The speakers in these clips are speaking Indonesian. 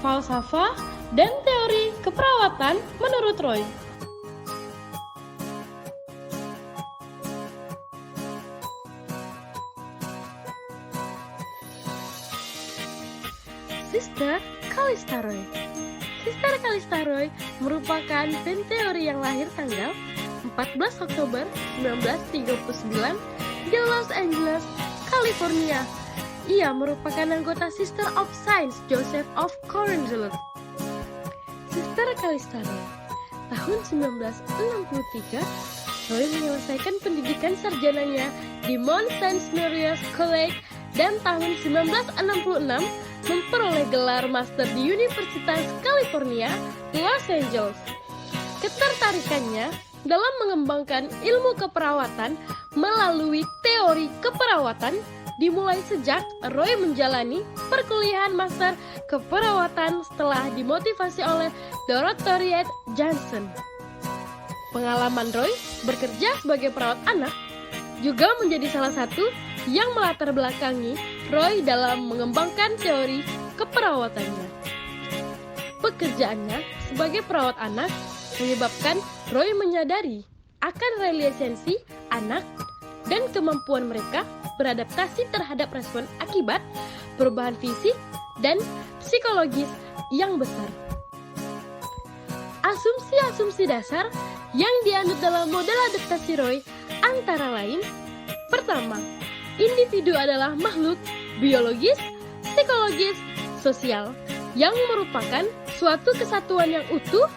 falsafah, dan teori keperawatan menurut Roy. Sister Calista Roy. Sister Calista Roy merupakan band teori yang lahir tanggal 14 Oktober 1939 di Los Angeles, California. Ia merupakan anggota Sister of Saint Joseph of Carondelet. Sister Calista Roy. Tahun 1963, Roy menyelesaikan pendidikan sarjananya di Mount Saint Mary's College dan tahun 1966 memperoleh gelar master di Universitas California, Los Angeles. Ketertarikannya dalam mengembangkan ilmu keperawatan melalui teori keperawatan dimulai sejak Roy menjalani perkuliahan master keperawatan setelah dimotivasi oleh Dorothea Johnson. Pengalaman Roy bekerja sebagai perawat anak juga menjadi salah satu yang melatar belakangi Roy dalam mengembangkan teori keperawatannya. Pekerjaannya sebagai perawat anak menyebabkan Roy menyadari akan relisensi anak dan kemampuan mereka beradaptasi terhadap respon akibat perubahan fisik dan psikologis yang besar. Asumsi-asumsi dasar yang dianut dalam model adaptasi Roy antara lain: pertama, individu adalah makhluk biologis, psikologis, sosial yang merupakan suatu kesatuan yang utuh.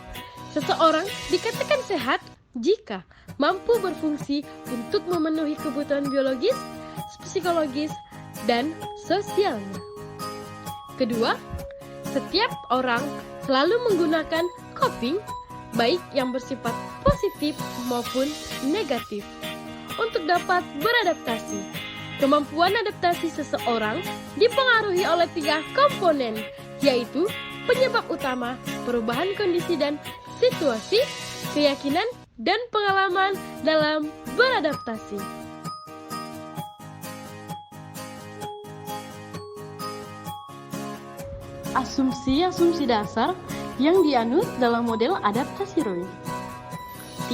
Seseorang dikatakan sehat jika mampu berfungsi untuk memenuhi kebutuhan biologis, psikologis, dan sosialnya. Kedua, setiap orang selalu menggunakan coping, baik yang bersifat positif maupun negatif, untuk dapat beradaptasi. Kemampuan adaptasi seseorang dipengaruhi oleh 3 komponen, yaitu penyebab utama, perubahan kondisi dan situasi, keyakinan, dan pengalaman dalam beradaptasi. Asumsi-asumsi dasar yang dianut dalam model adaptasi Roy.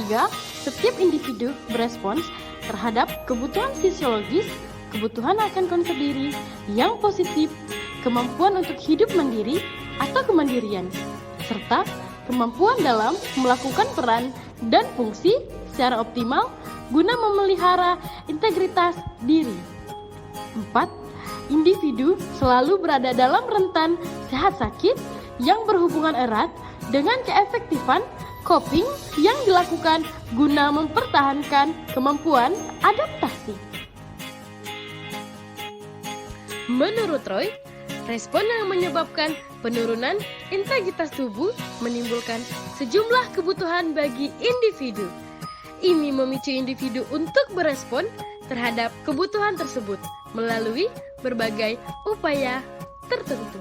3. Setiap individu berespons terhadap kebutuhan fisiologis, kebutuhan akan konsep diri yang positif, kemampuan untuk hidup mandiri atau kemandirian, serta kemampuan dalam melakukan peran dan fungsi secara optimal guna memelihara integritas diri. 4. Individu selalu berada dalam rentan sehat sakit yang berhubungan erat dengan keefektifan coping yang dilakukan guna mempertahankan kemampuan adaptasi. Menurut Roy, respon yang menyebabkan penurunan integritas tubuh menimbulkan sejumlah kebutuhan bagi individu. Ini memicu individu untuk berespon terhadap kebutuhan tersebut melalui berbagai upaya tertentu.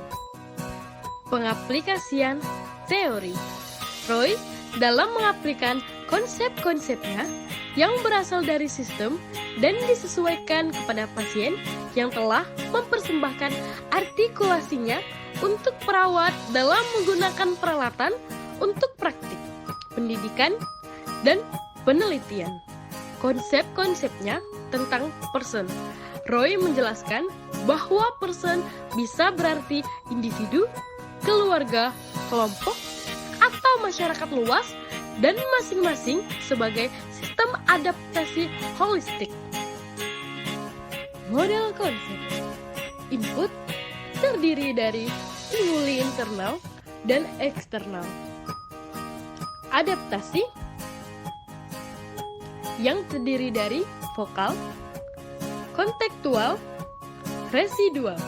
Pengaplikasian teori. Roy dalam mengaplikan konsep-konsepnya yang berasal dari sistem dan disesuaikan kepada pasien yang telah mempersembahkan artikulasinya untuk perawat dalam menggunakan peralatan untuk praktik, pendidikan, dan penelitian. Konsep-konsepnya tentang person. Roy menjelaskan bahwa person bisa berarti individu, keluarga, kelompok, atau masyarakat luas, dan masing-masing sebagai sistem adaptasi holistik. Model konsep. Input terdiri dari stimuli internal dan eksternal. Adaptasi yang terdiri dari vokal, kontekstual, residual.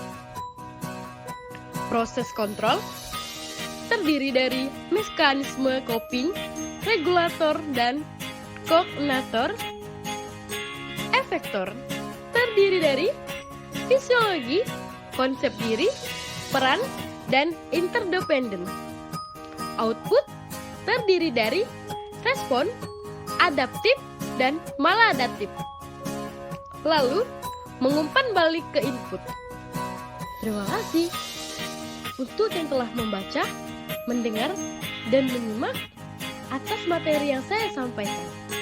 Proses kontrol terdiri dari mekanisme coping, regulator, dan kognator. Efektor terdiri dari fisiologi, konsep diri, peran, dan interdependen. Output terdiri dari respon, adaptif, dan maladaptif. Lalu, mengumpan balik ke input. Terima kasih. untuk yang telah membaca, mendengar, dan menyimak atas materi yang saya sampaikan.